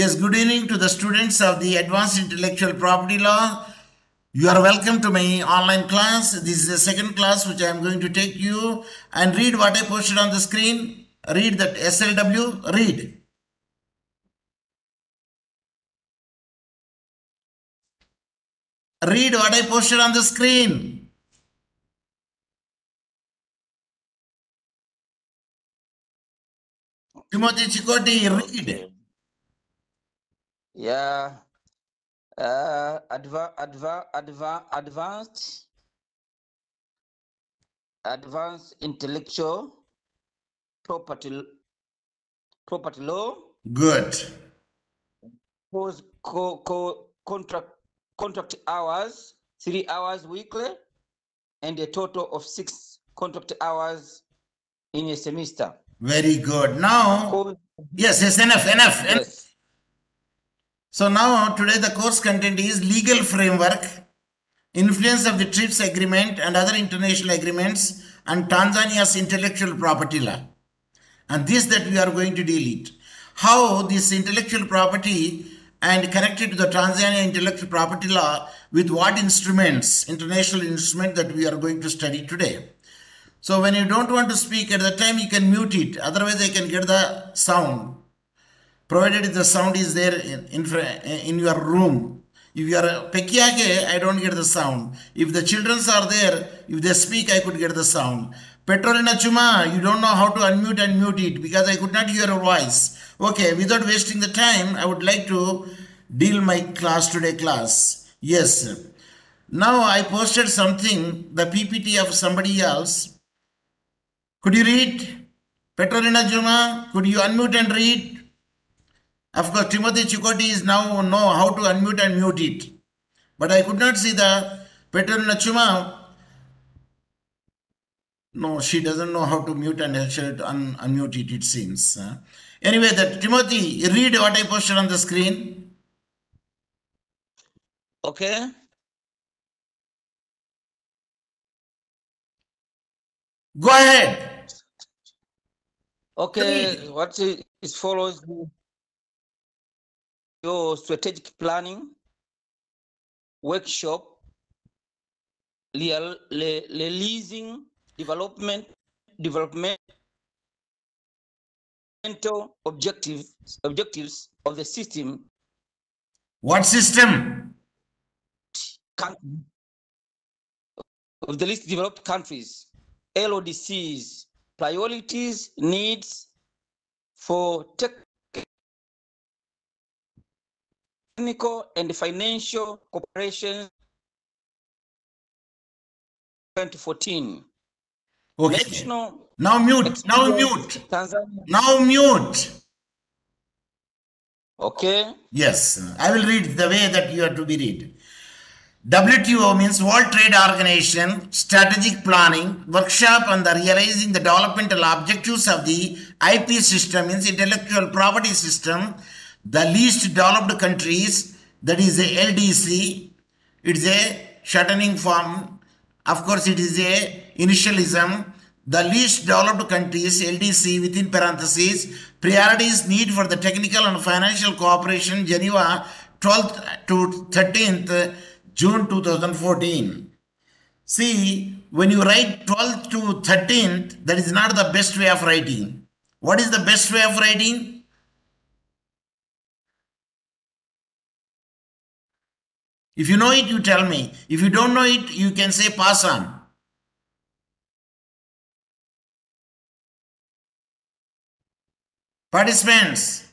Yes, good evening to the students of the Advanced Intellectual Property Law. You are welcome to my online class. This is the second class which I am going to take you and read what I posted on the screen. Read that SLW. Read. Read what I posted on the screen. Timothy Chikoti, read. Yeah. Advanced intellectual property law. Good. Contract hours, 3 hours weekly, and a total of 6 contract hours in a semester. Very good. Now, yes, enough. Yes. So now today the course content is legal framework, influence of the TRIPS agreement and other international agreements, and Tanzania's intellectual property law. And this that we are going to deal it. How this intellectual property and connected to the Tanzania intellectual property law with what instruments, international instrument that we are going to study today. So when you don't want to speak at the time, you can mute it. Otherwise, I can get the sound. Provided the sound is there in your room. If you are Pekiake, I don't get the sound. If the children are there, if they speak, I could get the sound. Petrolina Chuma, you don't know how to unmute and mute it because I could not hear your voice. Okay, without wasting the time, I would like to deal my class today class. Yes. Now I posted something, the PPT of somebody else. Could you read? Petrolina Chuma, could you unmute and read? Of course, Timothy Chikoti is now know how to unmute and mute it. But I could not see the Petrolina Chuma. No, she doesn't know how to mute and unmute it, it seems. Anyway, that Timothy, read what I posted on the screen. Okay. Go ahead. Okay, Read. what is follows your strategic planning workshop, releasing developmental objectives of the system. What system? Of the least developed countries, LODCs, priorities, needs for technical and financial cooperation 2014. Okay. Now mute. Tanzania. Now mute. Okay. Yes, I will read the way that you have to be read. WTO means World Trade Organization, strategic planning, workshop on the realizing the developmental objectives of the IP system, means intellectual property system, the least developed countries, that is a LDC. It's a shortening form. Of course, it is a initialism. The least developed countries, LDC, within parentheses, priorities need for the technical and financial cooperation, Geneva, 12th to 13th June 2014. See, when you write 12th to 13th, that is not the best way of writing. What is the best way of writing? If you know it, you tell me. If you don't know it, you can say pass on. Participants.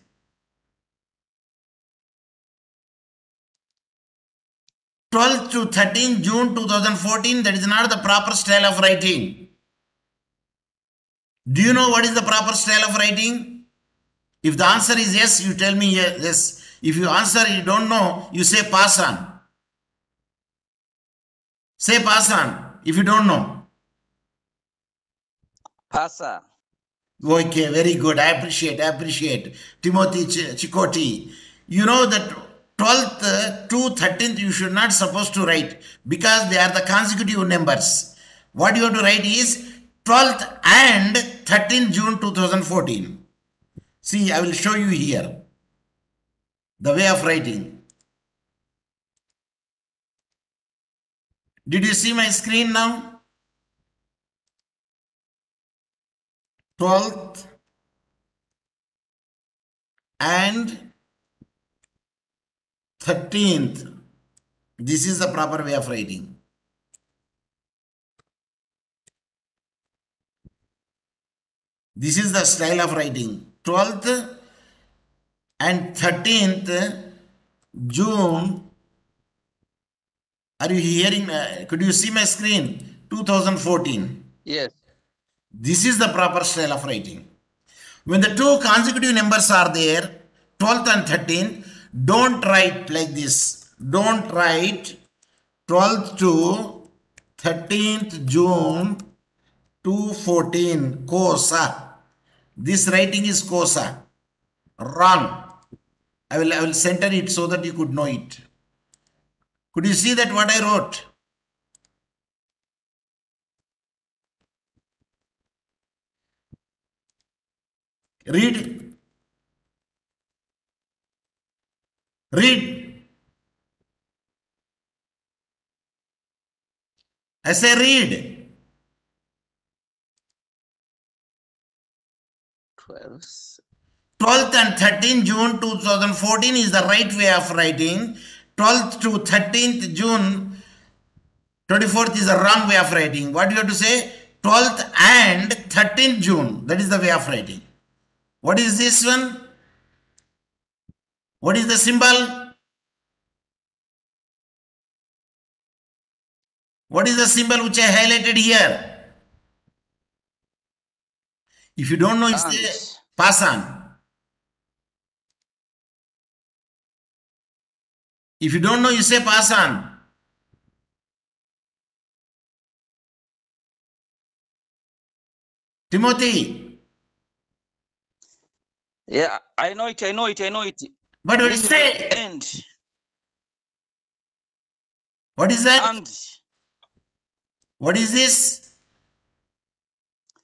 (12th to 13th June 2014), that is not the proper style of writing. Do you know what is the proper style of writing? If the answer is yes, you tell me yes. If you answer you don't know, you say pass on. Say pass on if you don't know. Pass on. Okay, very good. I appreciate. Timothy Chikoti. You know that 12th to 13th you should not supposed to write because they are the consecutive numbers. What you have to write is 12th and 13th June 2014. See, I will show you here. The way of writing. Did you see my screen now? 12th and 13th. This is the proper way of writing. This is the style of writing. 12th and 13th June. Are you hearing? Could you see my screen? 2014. Yes. This is the proper style of writing. When the two consecutive numbers are there, 12th and 13th, don't write like this. Don't write 12th to 13th June 2014, Kosa. This writing is Kosa. Wrong. I will center it so that you could know it. Could you see that what I wrote? Read. Read. I say read. 12th and 13th June 2014 is the right way of writing. 12th to 13th June 24th is the wrong way of writing. What do you have to say? 12th and 13th June. That is the way of writing. What is this one? What is the symbol? What is the symbol which I highlighted here? If you don't know, you say pass on. If you don't know, you say pass on. Timothy. Yeah, I know it. But what is say? And. What is that? And. What is this?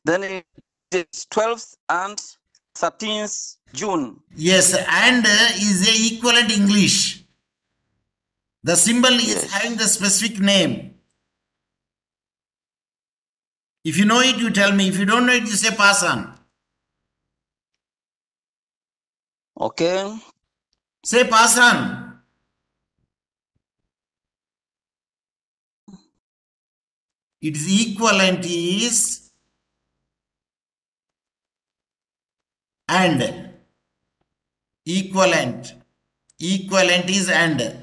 Then it's 12th and 13th June. Yes, and is a equivalent English. The symbol is having the specific name. If you know it, you tell me. If you don't know it, you say pass on. Okay. Say pass on. Its equivalent is and. Equivalent. Equivalent is and.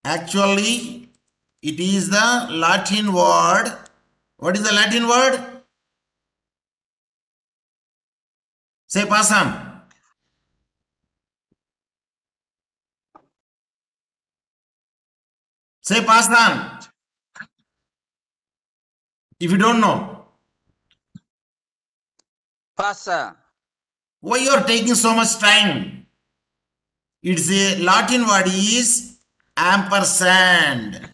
Actually, it is the Latin word. What is the Latin word? Say pass on. Say pass on. If you don't know. Passa. Why you are taking so much time? It's a Latin word is ampersand.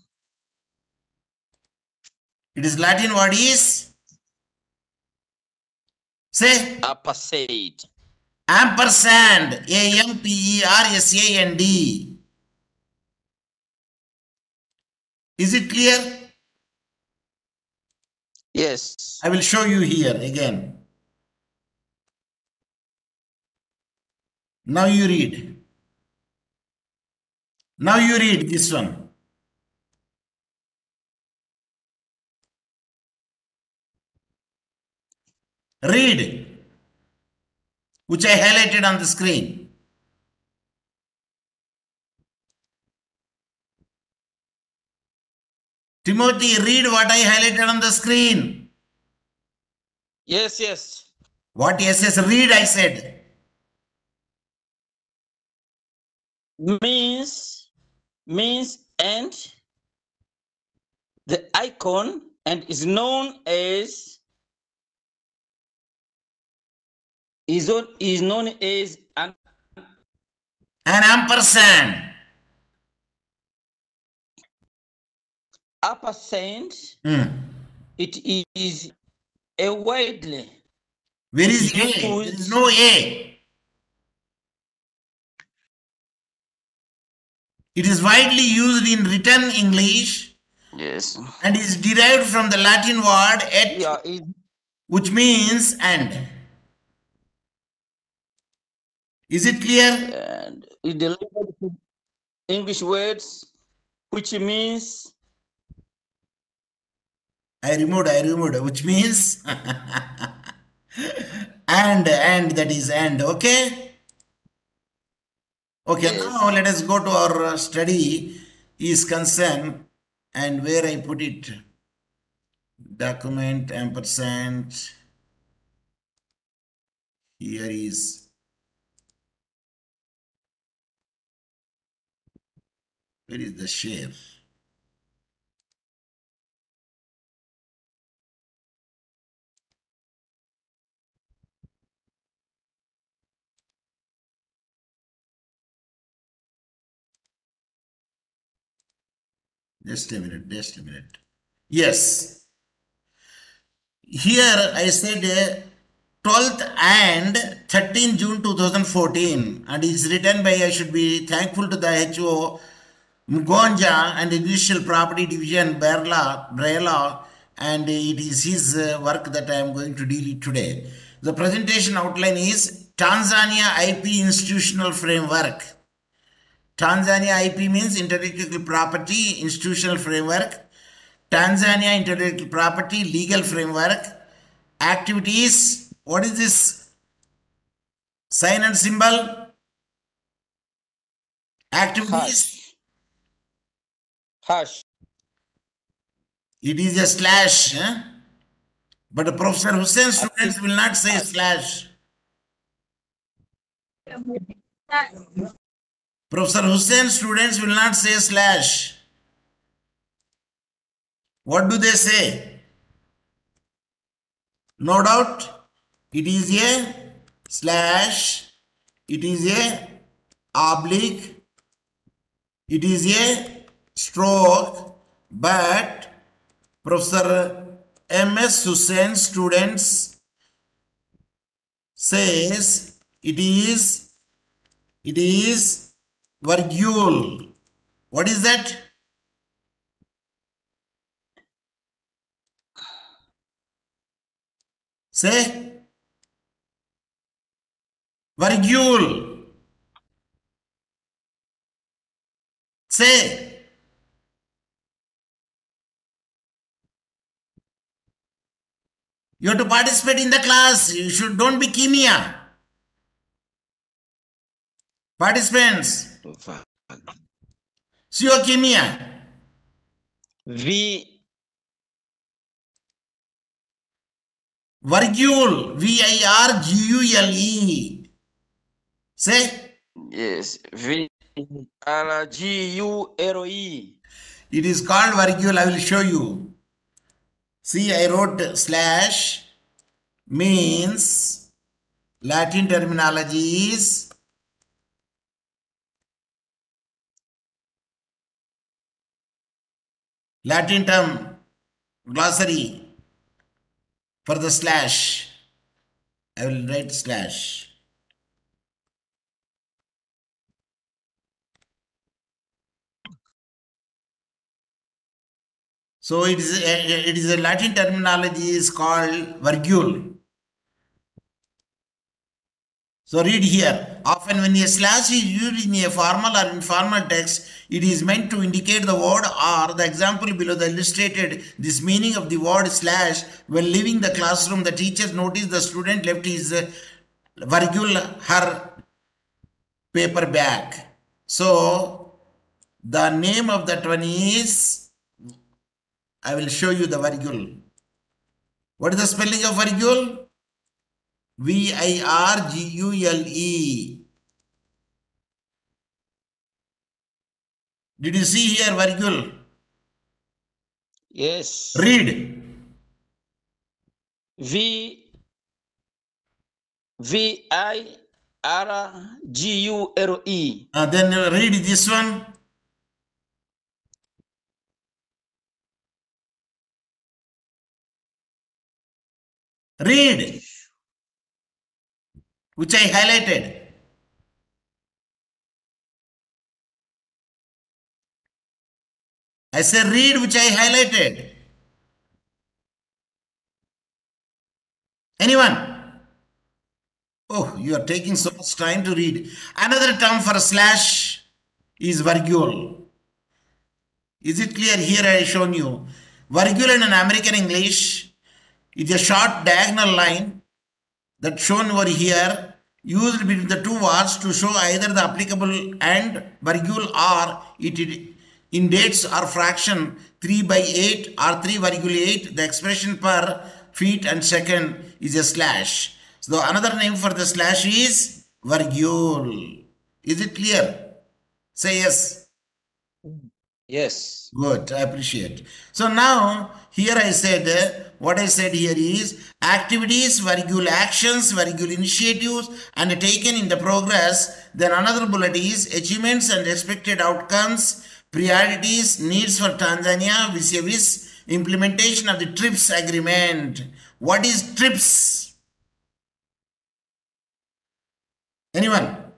It is Latin word is, say Ampersand. Ampersand. A-M-P-E-R-S-A-N-D. Is it clear? Yes. I will show you here again. Now you read. Now you read this one. Read, which I highlighted on the screen. Timothy, read what I highlighted on the screen. Yes, yes. What yes, read, I said. Means and the icon and is known as an ampersand. ampersand. It is a widely. Where is A? There is no A. It is widely used in written English. Yes. And is derived from the Latin word et, Yeah, which means and. Is it clear? and it delivered to English words, which means I removed, which means and, that is and, okay? Okay, yes. now let us go to our study is concerned and where I put it. Document ampersand. Here is, where is the share? Just a minute. Yes. Here I said 12th and 13 June 2014 and it's written by, I should be thankful to the HO Mugonja and Industrial Property Division Brela, and it is his work that I am going to deal with today. The presentation outline is Tanzania IP Institutional Framework. Tanzania IP means Intellectual Property Institutional Framework. Tanzania Intellectual Property Legal Framework. Activities. What is this sign and symbol? Activities. Hash. It is a slash. But Professor Hussain students will not say slash. Professor Hussain students will not say slash. What do they say? No doubt, it is a slash, it is a oblique, it is a stroke, but Professor M.S. Hussain students says it is virgule. What is that? Say virgule. Say you have to participate in the class. You should don't be kimia. Participants. Sio kimia. Virgule. Virgule. Say. Yes. Virgule. It is called virgule. I will show you. See, I wrote slash means Latin terminology is Latin term glossary for the slash. I will write slash. So it is a Latin terminology is called virgule. So read here. Often when a slash is used in a formal or informal text, it is meant to indicate the word or the example below the illustrated. This meaning of the word slash. When leaving the classroom, the teacher noticed the student left his virgule her paper bag. So the name of that one is, I will show you the virgule. What is the spelling of virgule? V-I-R-G-U-L-E. Did you see here virgule? Yes. Read. V-I-R-G-U-L-E. Then read this one. Read. Which I highlighted. I say read, which I highlighted. Anyone? Oh, you are taking so much time to read. Another term for slash is virgule. Is it clear? Here I have shown you. Virgule in an American English is a short diagonal line that shown over here, used between the two words to show either the applicable and virgule or it in dates or fraction 3/8 or 3/8. The expression per feet and second is a slash. So another name for the slash is virgule. Is it clear? Say yes. Yes. Good, I appreciate. So now here I said, what I said here is activities, virgule actions, virgule initiatives undertaken in the progress. Then another bullet is achievements and expected outcomes, priorities, needs for Tanzania vis-a-vis implementation of the TRIPS agreement. What is TRIPS? Anyone?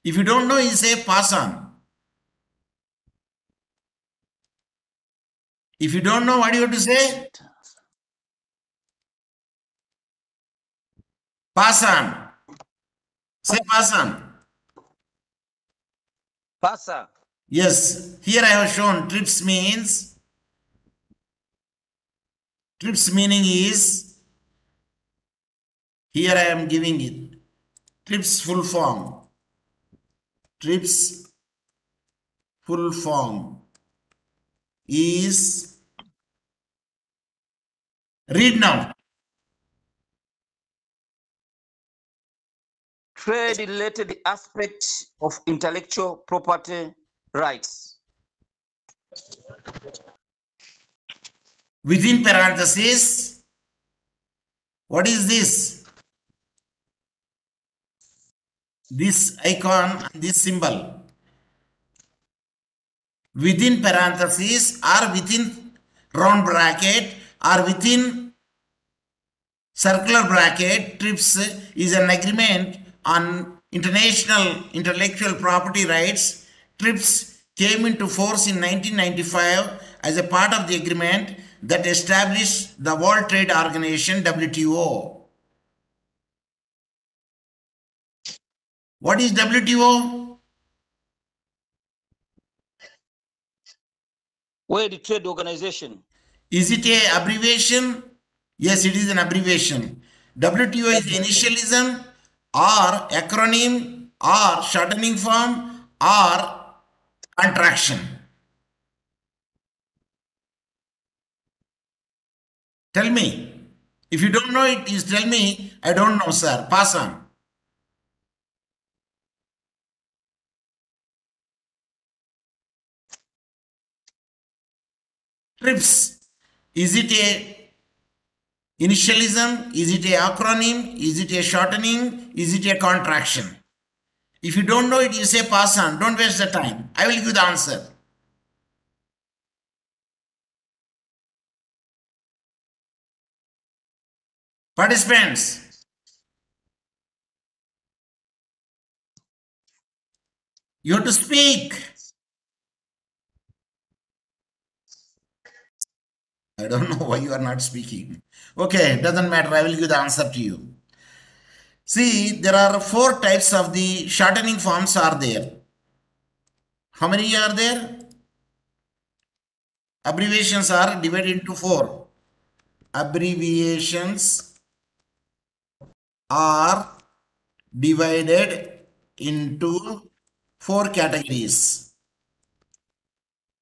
If you don't know, you say pass on. If you don't know, what do you have to say? Pass on. Say pass on. Passa. Yes, here I have shown TRIPS means. TRIPS meaning is, here I am giving it. TRIPS full form. TRIPS full form is, read now. Trade-related aspects of intellectual property rights. Within parentheses, what is this? This icon, this symbol. Within parentheses or within round bracket or within circular bracket, TRIPS is an agreement on international intellectual property rights. TRIPS came into force in 1995 as a part of the agreement that established the World Trade Organization, WTO. What is WTO? World Trade Organization. Is it an abbreviation? Yes, it is an abbreviation. WTO is initialism or acronym or shortening form or contraction. Tell me. If you don't know it, you tell me, I don't know, sir. Pass on. TRIPS. Is it a initialism? Is it a acronym? Is it a shortening? Is it a contraction? If you don't know it, you say pass on. Don't waste the time. I will give the answer. Participants, you have to speak. I don't know why you are not speaking. Okay, doesn't matter. I will give the answer to you. See, there are 4 types of the shortening forms are there. How many are there? Abbreviations are divided into 4. Abbreviations are divided into 4 categories.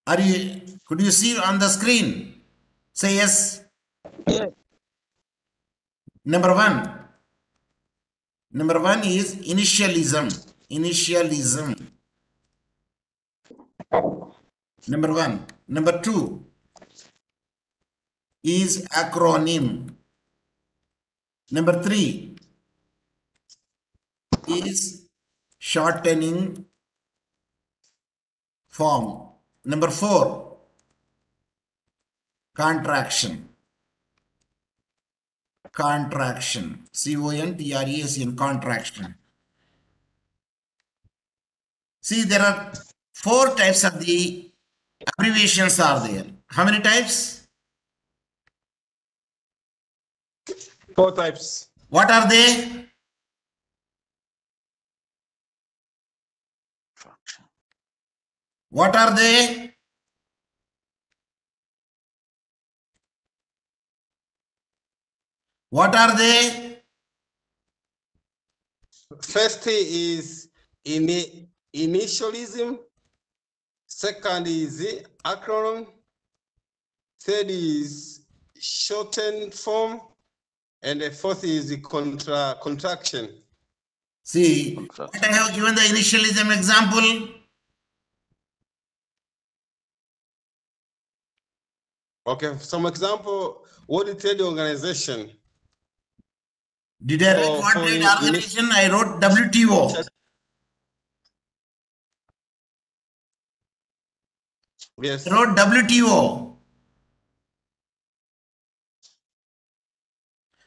Could you see on the screen? Say yes. Yes. Number 1. Number 1 is initialism. Initialism. Number 1. Number 2 is acronym. Number 3 is shortening form. Number 4, contraction. Contraction. C-O-N-T-R-E-S-N, contraction. See, there are 4 types of the Abbreviations are there. How many types? 4 types. What are they? What are they? What are they? First is initialism. Second is acronym. Third is shortened form. And the fourth is the contraction. See, what I have given the initialism example. Okay, some example, World Trade Organization. Did I write World Trade Organization? I wrote WTO. Yes. I wrote WTO.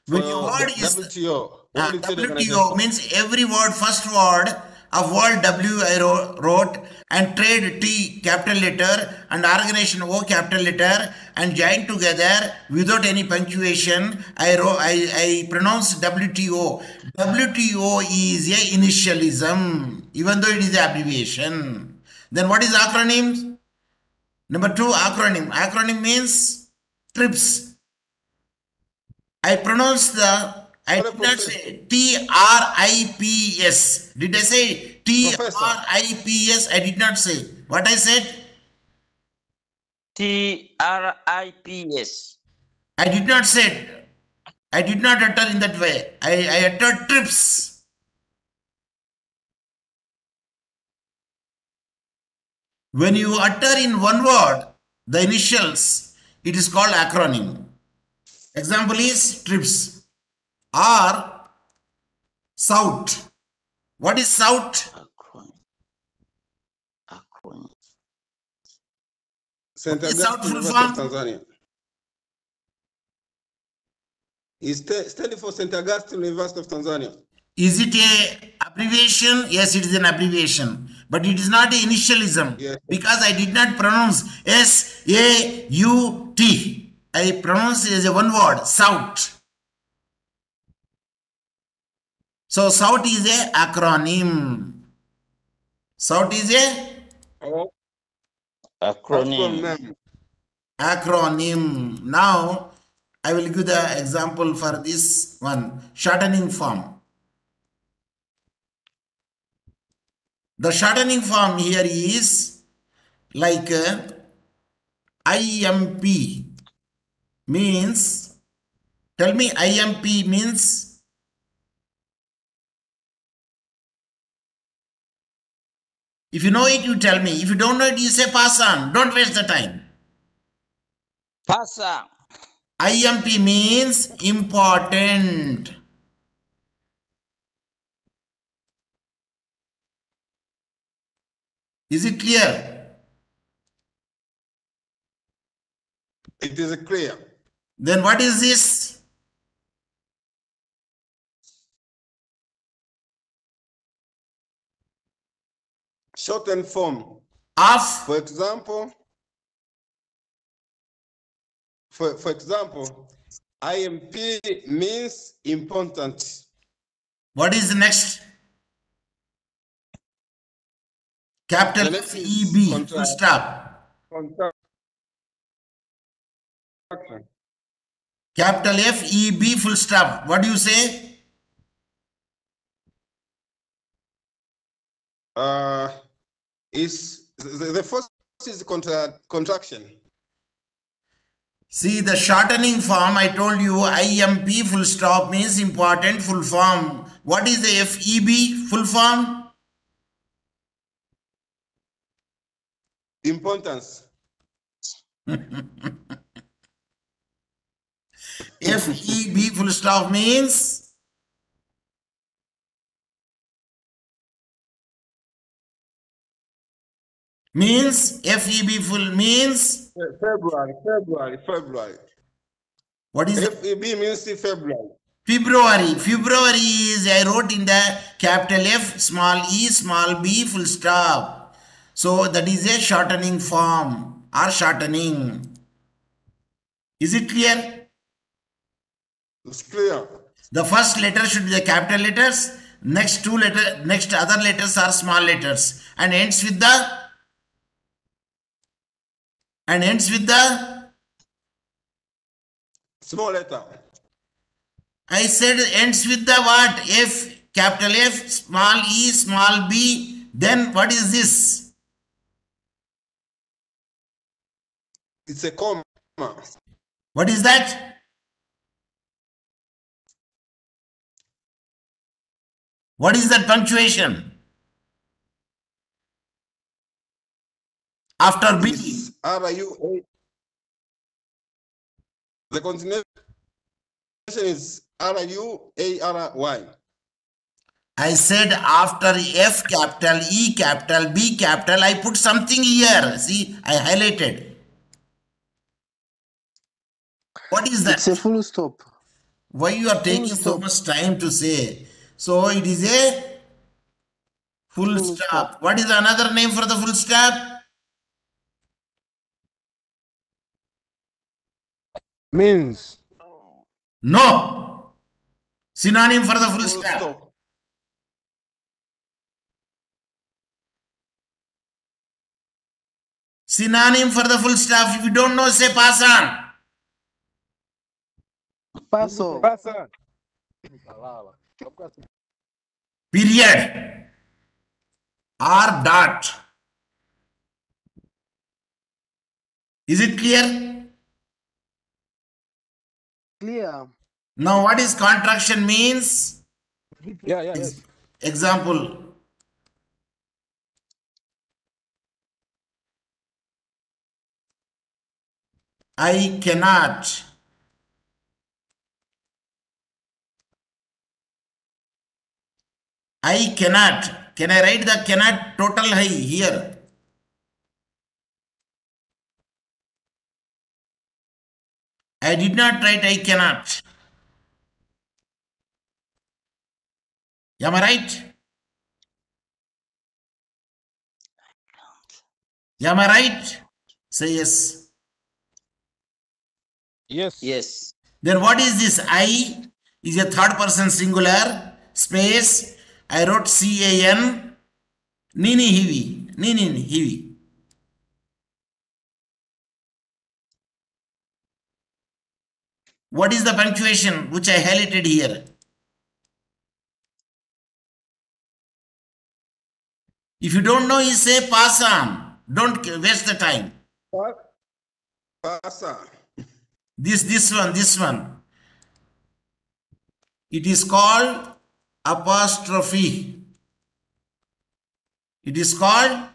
When your word is WTO. WTO means every word, first word of word W I wrote, and trade T capital letter and organization O capital letter and joined together without any punctuation. I pronounced WTO. WTO is a initialism, even though it is an abbreviation. Then what is acronym? Number 2, acronym. Acronym means TRIPS. I pronounced I did not say TRIPS. Did I say TRIPS? I did not say. What I said? TRIPS. I did not say it. I did not utter in that way. I uttered TRIPS. When you utter in one word the initials, it is called acronym. Example is TRIPS or SOUT. What is SOUT? Acronym. SOUT full form? Tanzania. It's standing for St. Augustine University of Tanzania. Is it a abbreviation? Yes, it is an abbreviation. But it is not a initialism. Yes. Because I did not pronounce SAUT. I pronounce it as a one word, SOUT. So SOUT is a acronym. SOUT is a Acronym. acronym. Now I will give the example for this one, shortening form. The shortening form here is like IMP means, tell me IMP means. If you know it, you tell me. If you don't know it, you say pass on. Don't waste the time. Pass on. IMP means important. Is it clear? It is clear. Then what is this? Shortened form. Of? For example, IMP means important. What is the next? Capital EB, full stop. Capital FEB, full stop. What do you say? Is the first is contraction. See, the shortening form, I told you IMP full stop means important full form. What is the FEB full form? Importance. FEB full stop means? FEB full means? February. What is FEB means February. February is, I wrote in the capital F, small e, small b, full stop. So that is a shortening form. or shortening. Is it clear? It's clear. The first letter should be the capital letters, next other letters are small letters, and ends with the Small letter. I said ends with the what? F, capital F, small e, small b. Then what is this? It's a comma. What is that? What is that punctuation? After B. It's R-U-A. The continuation is R-U-A-R-Y. I said after F capital, E capital, B capital, I put something here. See, I highlighted. What is that? It's a full stop. Why you are taking so much time to say? So it is a full stop. What is another name for the full stop? Means. No. Synonym for the full stop. Synonym for the full stop. If you don't know, say pass on. Paso. Period. Or dot. Is it clear? Clear. Now what is contraction means? Yeah. Example. I cannot. I cannot. Can I write the cannot total high here? I did not write I cannot. Am I right? Am I right? Say yes. Yes. Then what is this? I is a third person singular, space, I wrote C-A-N, Nini Hivi. What is the punctuation which I highlighted here? If you don't know, you say pass on. Don't waste the time. Pass on. This one. It is called apostrophe. It is called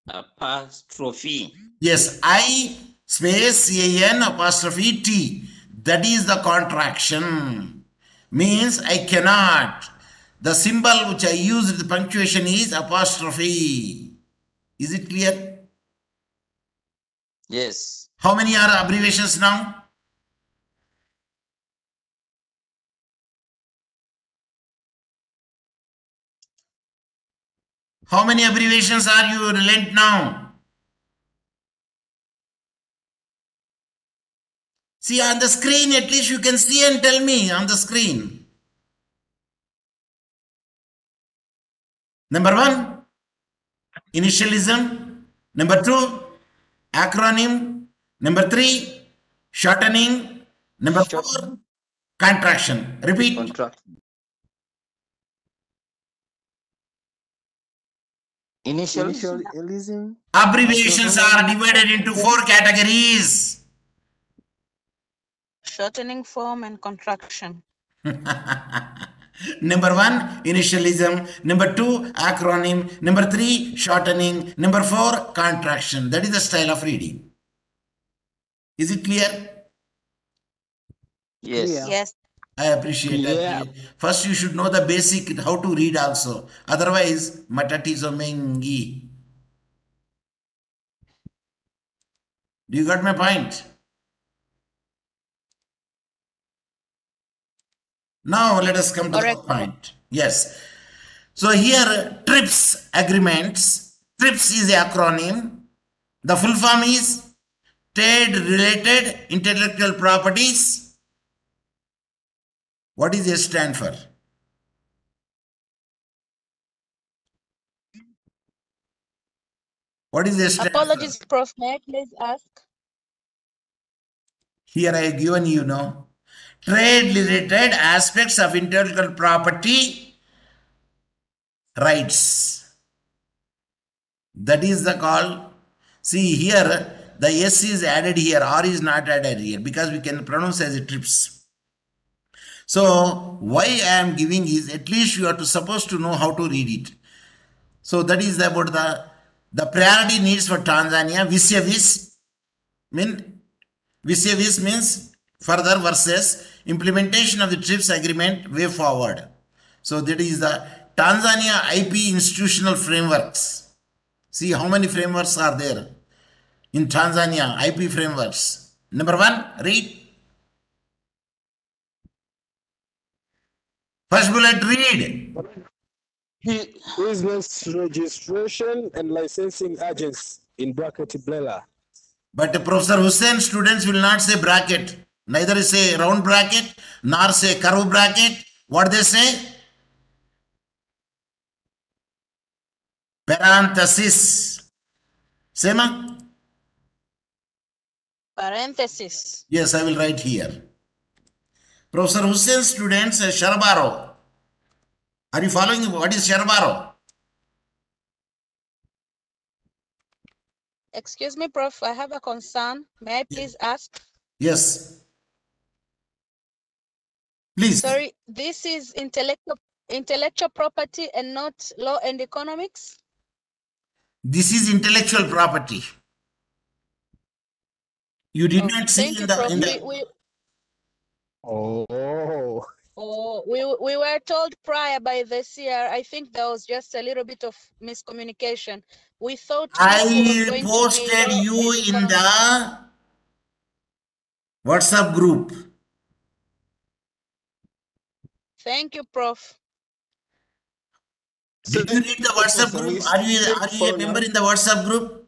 apostrophe. Yes, I space C-A-N apostrophe T. That is the contraction. Means I cannot. The symbol which I use with the punctuation is apostrophe. Is it clear? Yes. How many are abbreviations now? How many abbreviations are you relent now? See on the screen, at least you can see and tell me on the screen. Number 1, initialism. Number 2, acronym. Number 3, shortening. Number 4, contraction. Repeat. Initialism. Abbreviations are divided into 4 categories. Shortening form and contraction. Number 1, initialism. Number 2, acronym. Number 3, shortening. Number 4, contraction. That is the style of reading. Is it clear? Yes. Yes. I appreciate that. First, you should know the basic, how to read also. Otherwise, matatizo mengi. Do you got my point? Now, let us come to the point. Yes. So, here, TRIPS agreements. TRIPS is the acronym. The full form is trade-related intellectual properties. What is S stand for? What is S stand Apologies, for? Prof. May I please ask? Here I have given you, trade-related aspects of intellectual property rights. That is the call. See here, the S is added here, R is not added here because we can pronounce as a TRIPS. So why I am giving is at least you are supposed to know how to read it. So that is about the priority needs for Tanzania vis-a-vis means further versus implementation of the TRIPS agreement way forward. So that is the Tanzania IP institutional frameworks. See how many frameworks are there in Tanzania IP frameworks. Number 1, read. First bullet, read. Business registration and licensing agents in bracket BLELA. But Professor Hussain, students will not say bracket. Neither say round bracket, nor say curve bracket. What they say? Parenthesis. Sema? Parenthesis. Yes, I will write here. Professor Hussain, students, Sharbaro. Are you following? What is Sharbaro? Excuse me, Prof. I have a concern. May I please ask? Yes. Please. Sorry, this is intellectual property and not law and economics? This is intellectual property. You did not see Thank in you, the... Prof. In the We were told prior by the CR, I think there was just a little bit of miscommunication. We thought this was I going to be posted law you and in economics. the WhatsApp group. Thank you, Prof. Did you read the WhatsApp group? Are you a member in the WhatsApp group?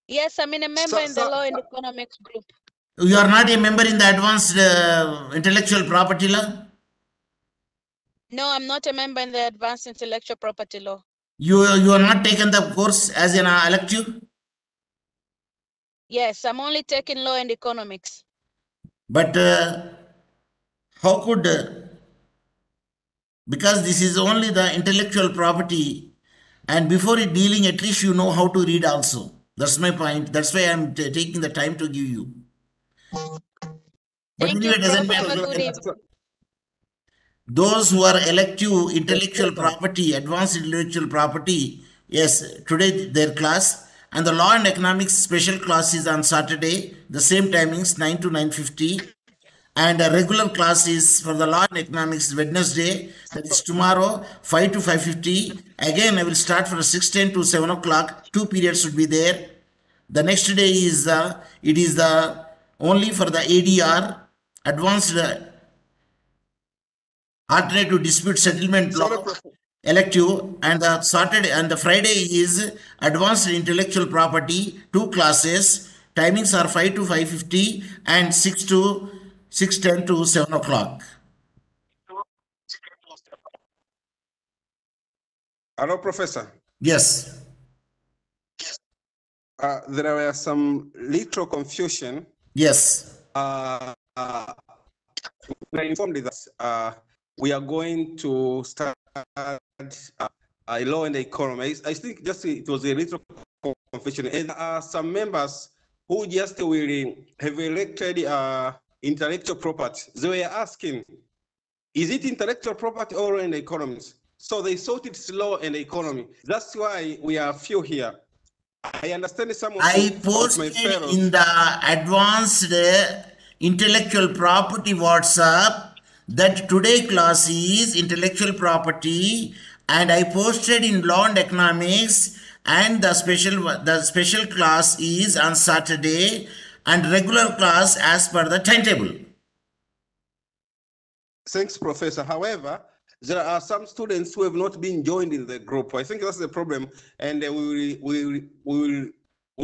Yes, I'm a member in the law and economics group. You are not a member in the advanced intellectual property law? No, I'm not a member in the advanced intellectual property law. You are not taken the course as an elective? Yes, I'm only taking law and economics. But how could, because this is only the intellectual property, and before it dealing, at least you know how to read also. That's my point. That's why I'm taking the time to give you. But Thank anyway, you, it doesn't Prof. Have a matter. good evening. Those who are elective intellectual property, advanced intellectual property, yes, today their class, and the law and economics special class is on Saturday, the same timings, 9 to 9:50, and a regular class is for the law and economics Wednesday, that is tomorrow, 5 to 5:50. Again, I will start from 6:10 to 7 o'clock. 2 periods should be there. The next day is it is the only for the ADR, advanced alternative dispute settlement law elective, and the Saturday and the Friday is advanced intellectual property, 2 classes. Timings are 5 to 5:50 and 6:10 to 7 o'clock. Hello, Professor. Yes. There were some little confusion. Yes. We are informed that we are going to start law and economy. I think just it was a little confusion, and some members who just will have elected intellectual property. They were asking, is it intellectual property or in economics? So they thought it's law and economy. That's why we are few here. I understand some of I my posted fellows. in the advanced intellectual property WhatsApp that today class is intellectual property, and I posted in law and economics, and the special class is on Saturday and regular class as per the timetable. Thanks, Professor. However, there are some students who have not been joined in the group. I think that's the problem, and we will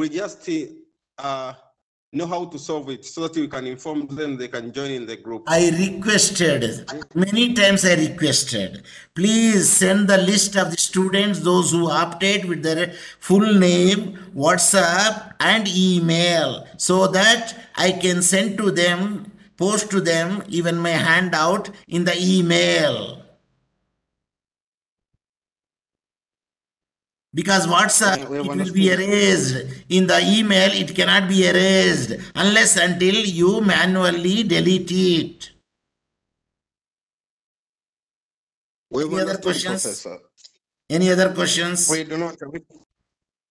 just know how to solve it so that we can inform them they can join in the group. I requested, many times I requested, please send the list of the students, those who opted with their full name, WhatsApp and email, so that I can send to them, post to them even my handout in the email. Because WhatsApp, it will be erased. In the email, it cannot be erased unless until you manually delete it. Any other questions? Professor. Any other questions? We do not.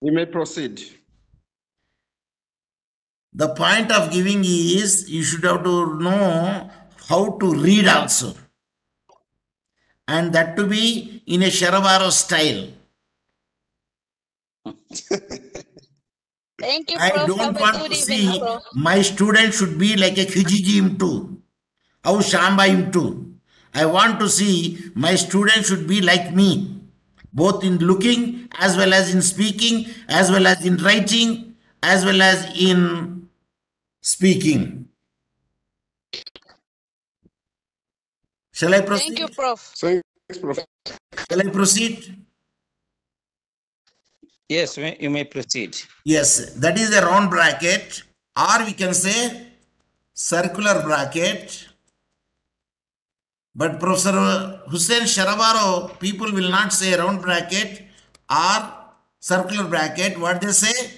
We may proceed. The point of giving is you should have to know how to read also. And that to be in a Sharavaro style. Thank you, I Prof. don't Have a want good to evening, see Prof. my student should be like a Kijiji too. How Shamba too. I want to see my student should be like me, both in looking as well as in speaking, as well as in writing, as well as in speaking. Shall I proceed? Thank you, Prof. Thanks, Prof. Shall I proceed? Yes, you may proceed. Yes, that is a round bracket, or we can say circular bracket. But Professor Hussain Sharavaro, people will not say round bracket or circular bracket. What they say?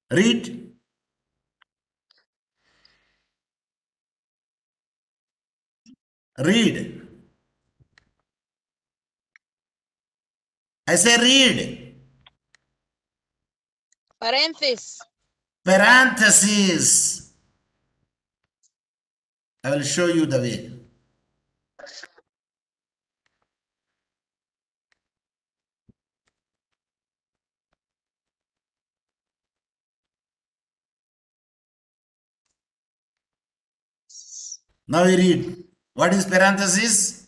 Read. Read. I say read. Parenthesis. Parenthesis. I will show you the way. Now we read. What is parenthesis?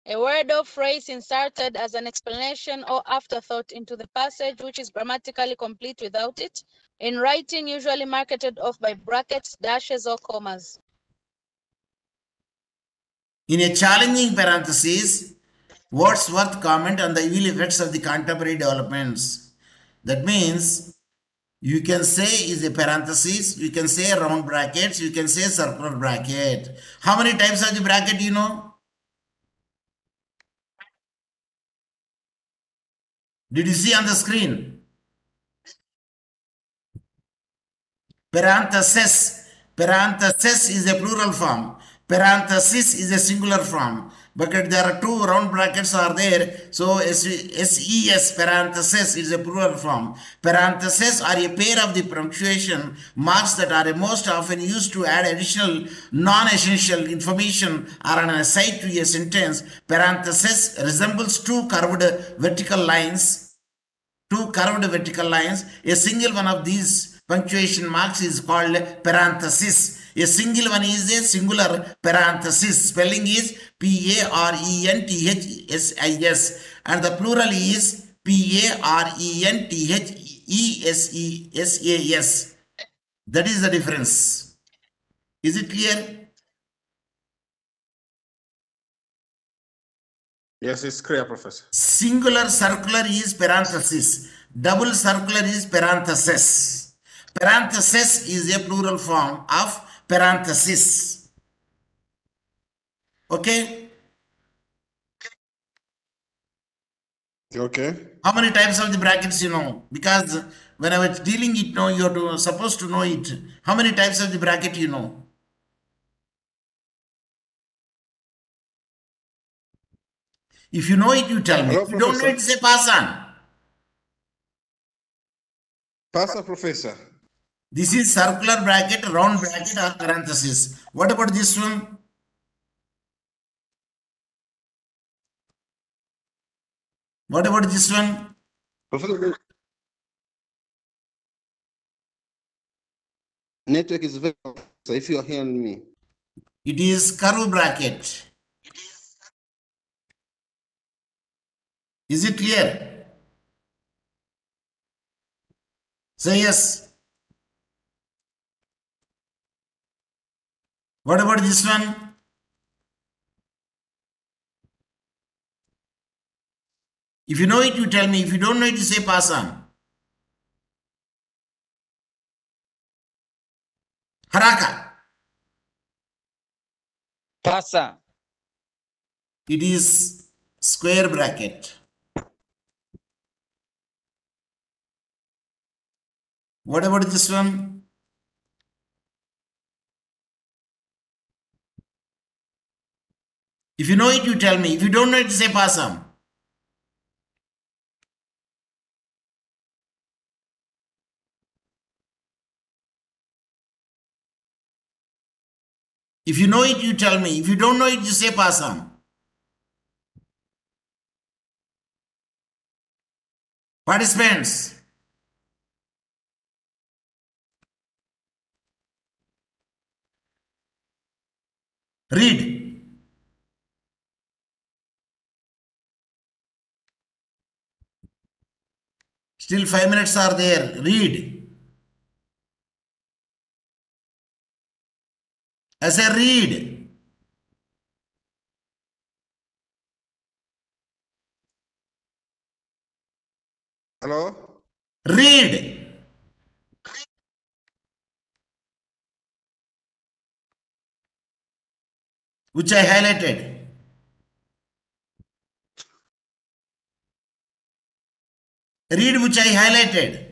A word or phrase inserted as an explanation or afterthought into the passage which is grammatically complete without it. In writing, usually marked off by brackets, dashes, or commas. In a challenging parenthesis, Wordsworth comment on the evil effects of the contemporary developments. That means you can say is a parenthesis, you can say round brackets, you can say circular bracket. How many types of the bracket you know? Did you see on the screen? Parenthesis. Parenthesis is a plural form. Parenthesis is a singular form. But there are two round brackets are there. So SES parenthesis is a plural form. Parenthesis are a pair of the punctuation marks that are most often used to add additional non-essential information or an aside to a sentence. Parenthesis resembles two curved vertical lines. A single one of these punctuation marks is called parenthesis. A single one is a singular parenthesis. Spelling is Parenthesis and the plural is Parenthesses. That is the difference. Is it clear? Yes, it's clear, Professor. Singular circular is parenthesis. Double circular is parenthesis. Parenthesis is a plural form of parenthesis. Okay? Okay. How many types of the brackets you know? Because when I was dealing it, no, you're supposed to know it. How many types of the bracket you know? If you know it, you tell me. Hello, If you don't know Professor. it, say pass on. Pastor, Professor. This is circular bracket, round bracket or parenthesis. What about this one? What about this one? Professor, Network is very, so if you are hearing me. It is curve bracket. Is it clear? Say yes. What about this one? If you know it, you tell me. If you don't know it, you say pass on. Haraka. Pasa. It is square bracket. What about this one? If you know it, you tell me. If you don't know it, you say pass on. If you know it, you tell me. If you don't know it, you say pass on. Participants. Read. Still 5 minutes are there. Read. I say read. Hello? Read. Which I highlighted. Read which I highlighted.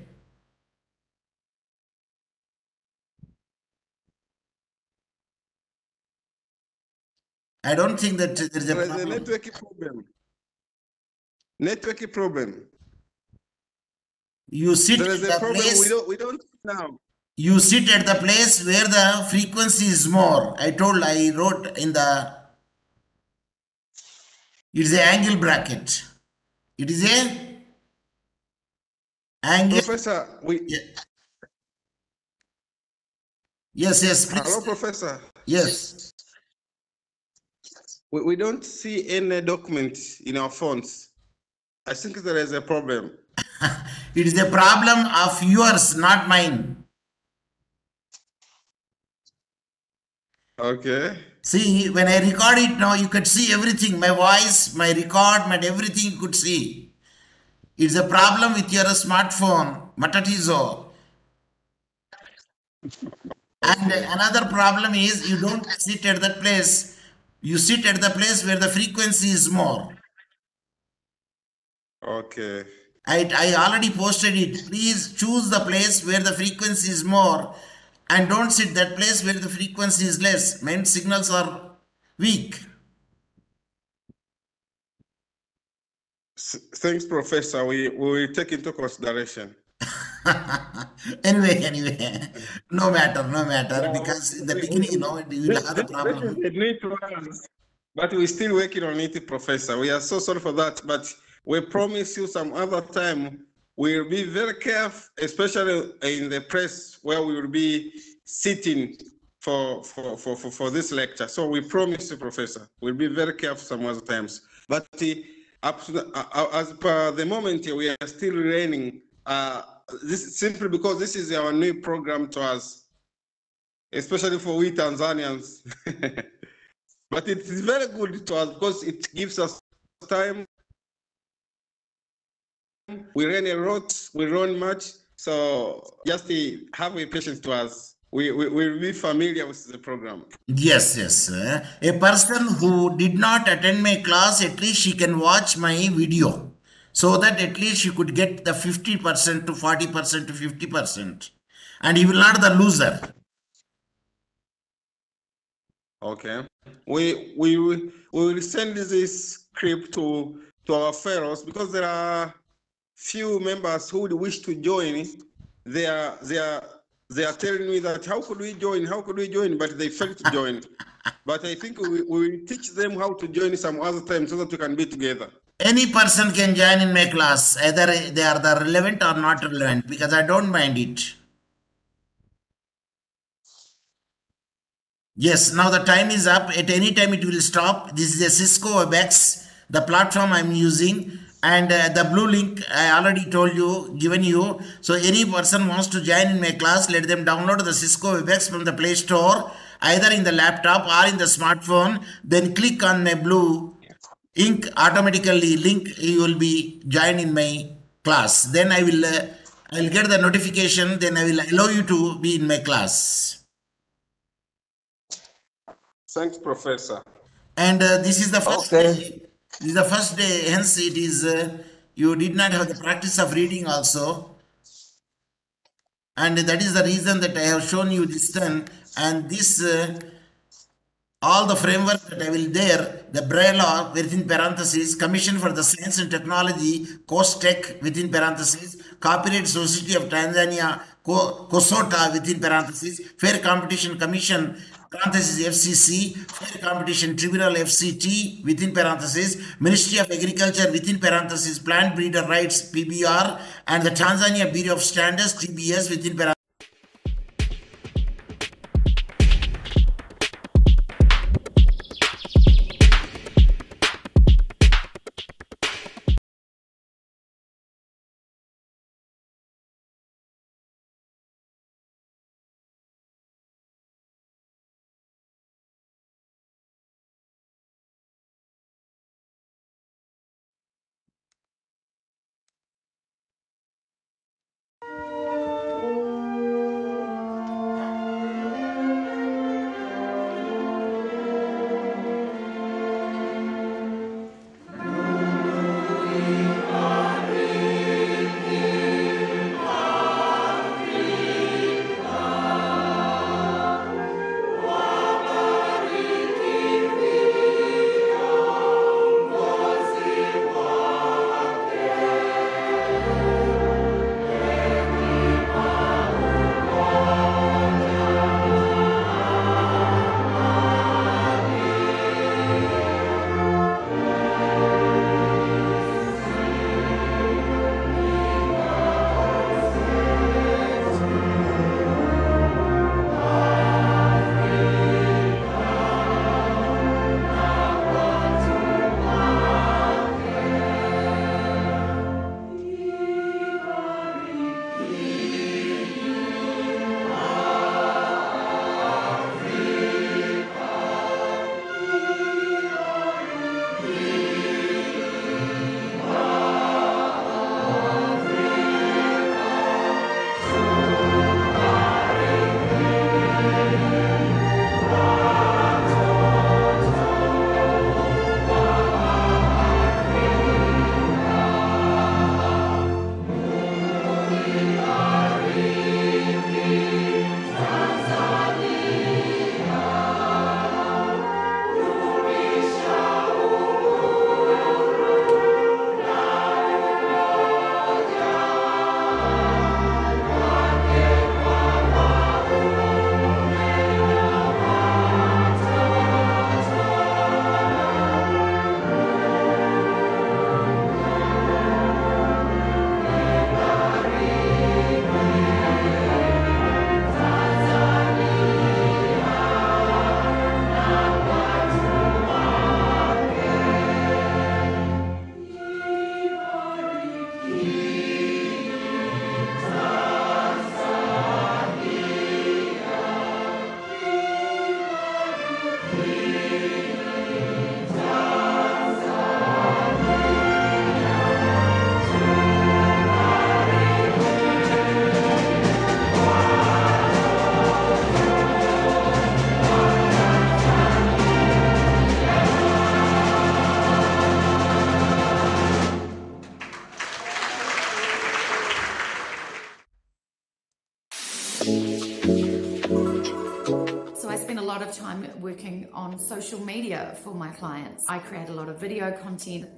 I don't think that there is a There is a problem. network problem. Network problem. You sit There is at a the problem. place. We don't now. You sit at the place where the frequency is more. I wrote in the. It is an angle bracket. It is a angle. Professor, we. Yeah. Yes, please. Hello, Professor. Yes. We don't see any document in our phones. I think there is a problem. It is a problem of yours, not mine. Okay. See, when I record it now, you could see everything. My voice, my record, my everything you could see. It's a problem with your smartphone, Matatizo. And another problem is you don't sit at that place. You sit at the place where the frequency is more. Okay. I already posted it. Please choose the place where the frequency is more and don't sit that place where the frequency is less. Main signals are weak. Thanks, Professor. We will take into consideration. Anyway, no matter, because in the beginning, you will have a problem. But we're still working on it, Professor. We are so sorry for that, but we promise you some other time we'll be very careful, especially in the press where we will be sitting for this lecture. So we promise you, Professor, we'll be very careful some other times. But as per the moment, we are still learning. This simply because this is our new program to us, especially for we Tanzanians. But it is very good to us because it gives us time. We learn a lot, we learn much. So just have a patience to us. We'll be familiar with the program. Yes. A person who did not attend my class, at least she can watch my video. So that at least you could get the 50% to 40% to 50%. And you will not the loser. Okay. We will send this script to our fellows because there are few members who would wish to join. They are telling me that how could we join, but they fail to join. But I think we will teach them how to join some other time so that we can be together. Any person can join in my class, either they are the relevant or not relevant, because I don't mind it. Yes, now the time is up. At any time it will stop. This is a Cisco WebEx, the platform I'm using. And the blue link I already told you, given you. So any person wants to join in my class, let them download the Cisco WebEx from the Play Store, either in the laptop or in the smartphone. Then click on my blue ink, automatically link, you will be joined in my class. Then I will get the notification. Then I will allow you to be in my class. Thanks, Professor. And this is the first Okay. day. This is the first day. Hence, it is you did not have the practice of reading also, and that is the reason that I have shown you this one. And this all the framework that I will there, the BRELA within parentheses, Commission for the Science and Technology, COSTECH within parentheses, Copyright Society of Tanzania, COSOTA within parentheses, Fair Competition Commission, parentheses FCC, Fair Competition Tribunal FCT within parentheses, Ministry of Agriculture within parentheses, Plant Breeder Rights PBR, and the Tanzania Bureau of Standards TBS within parentheses. Working on social media for my clients. I create a lot of video content